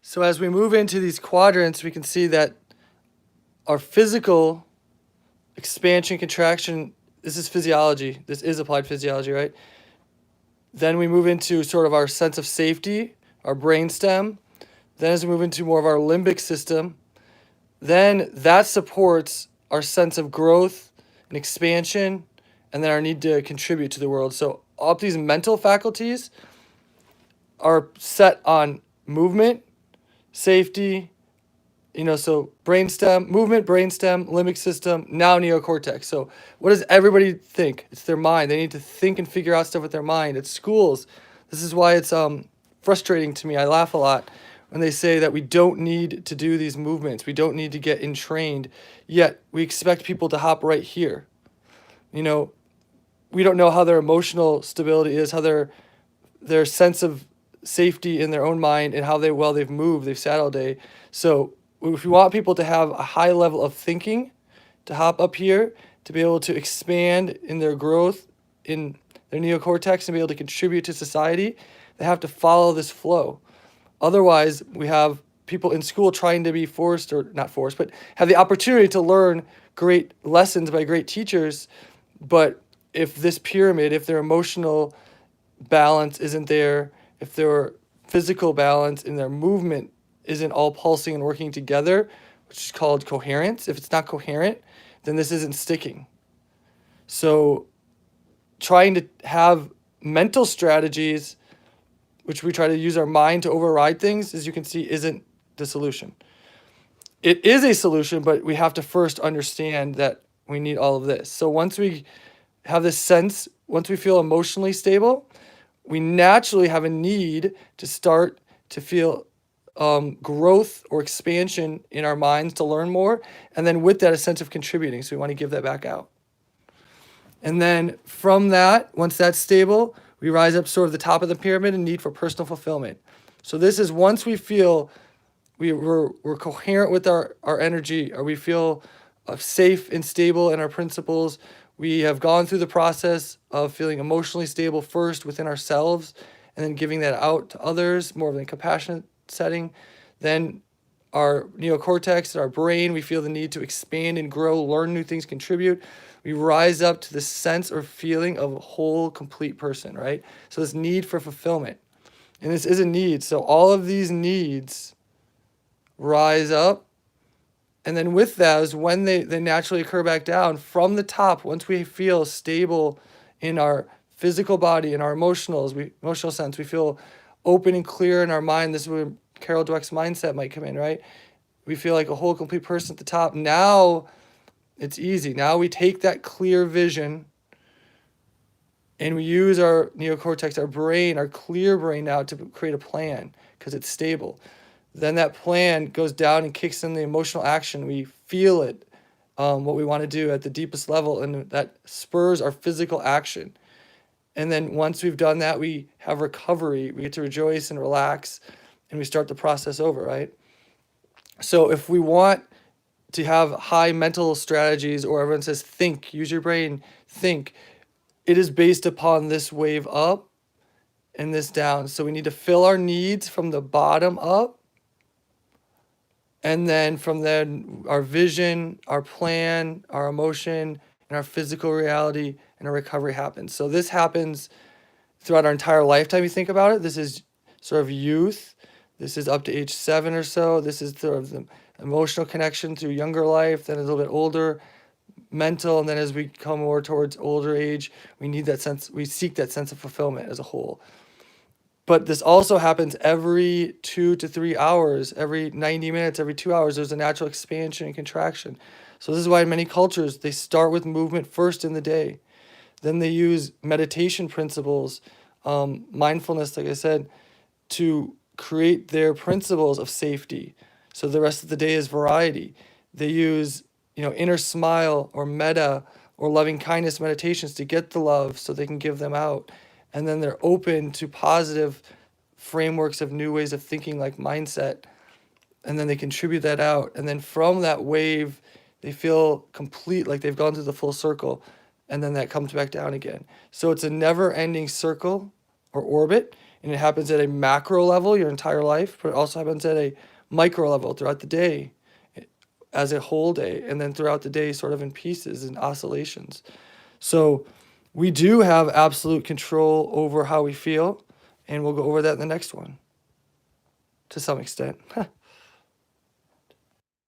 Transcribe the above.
So as we move into these quadrants, we can see that our physical expansion, contraction, this is physiology. This is applied physiology, right? Then we move into sort of our sense of safety, our brainstem. Then as we move into more of our limbic system, then that supports our sense of growth and expansion, and then our need to contribute to the world. So all of these mental faculties are set on movement, safety, so brainstem, movement, brainstem, limbic system, now neocortex. So what does everybody think? It's their mind. They need to think and figure out stuff with their mind. At schools, this is why it's frustrating to me. I laugh a lot when they say that we don't need to do these movements. We don't need to get entrained, yet we expect people to hop right here. We don't know how their emotional stability is, how their sense of safety in their own mind, and how they've moved, they've sat all day. So if we want people to have a high level of thinking, to hop up here, to be able to expand in their growth in their neocortex and be able to contribute to society, they have to follow this flow. Otherwise, we have people in school trying to be forced, or not forced, but have the opportunity to learn great lessons by great teachers. But if this pyramid, if their emotional balance isn't there, if their physical balance and their movement isn't all pulsing and working together, which is called coherence, if it's not coherent, then this isn't sticking. So trying to have mental strategies, which we try to use our mind to override things, as you can see, isn't the solution. It is a solution, but we have to first understand that we need all of this. So once we have this sense, once we feel emotionally stable, we naturally have a need to start to feel growth or expansion in our minds to learn more. And then with that, a sense of contributing. So we want to give that back out. And then from that, once that's stable, we rise up sort of the top of the pyramid and need for personal fulfillment. So this is once we feel we're coherent with our energy, or we feel safe and stable in our principles. We have gone through the process of feeling emotionally stable first within ourselves, and then giving that out to others, more of a compassionate setting. Then our neocortex, our brain, we feel the need to expand and grow, learn new things, contribute. We rise up to the sense or feeling of a whole, complete person, right? So this need for fulfillment. And this is a need. So all of these needs rise up. And then with that is when they naturally occur back down from the top. Once we feel stable in our physical body, in our emotional sense, we feel open and clear in our mind. This is where Carol Dweck's mindset might come in, right? We feel like a whole complete person at the top. Now it's easy. Now we take that clear vision and we use our neocortex, our brain, our clear brain now to create a plan because it's stable. Then that plan goes down and kicks in the emotional action. We feel it, what we want to do at the deepest level, and that spurs our physical action. And then once we've done that, we have recovery. We get to rejoice and relax, and we start the process over, right? So if we want to have high mental strategies, or everyone says think, use your brain, think, it is based upon this wave up and this down. So we need to fill our needs from the bottom up. And then from then, our vision, our plan, our emotion, and our physical reality and our recovery happens. So this happens throughout our entire lifetime. You think about it. This is sort of youth. This is up to age 7 or so. This is sort of the emotional connection through younger life. Then a little bit older, mental, and then as we come more towards older age, we need that sense. We seek that sense of fulfillment as a whole. But this also happens every 2 to 3 hours, every 90 minutes, every 2 hours. There's a natural expansion and contraction. So this is why in many cultures, they start with movement first in the day. Then they use meditation principles, mindfulness, like I said, to create their principles of safety. So the rest of the day is variety. They use, inner smile or metta or loving kindness meditations to get the love so they can give them out. And then they're open to positive frameworks of new ways of thinking, like mindset. And then they contribute that out. And then from that wave, they feel complete, like they've gone through the full circle. And then that comes back down again. So it's a never-ending circle or orbit And it happens at a macro level your entire life, but it also happens at a micro level throughout the day as a whole day, and then throughout the day sort of in pieces and oscillations. So we do have absolute control over how we feel, and we'll go over that in the next one to some extent.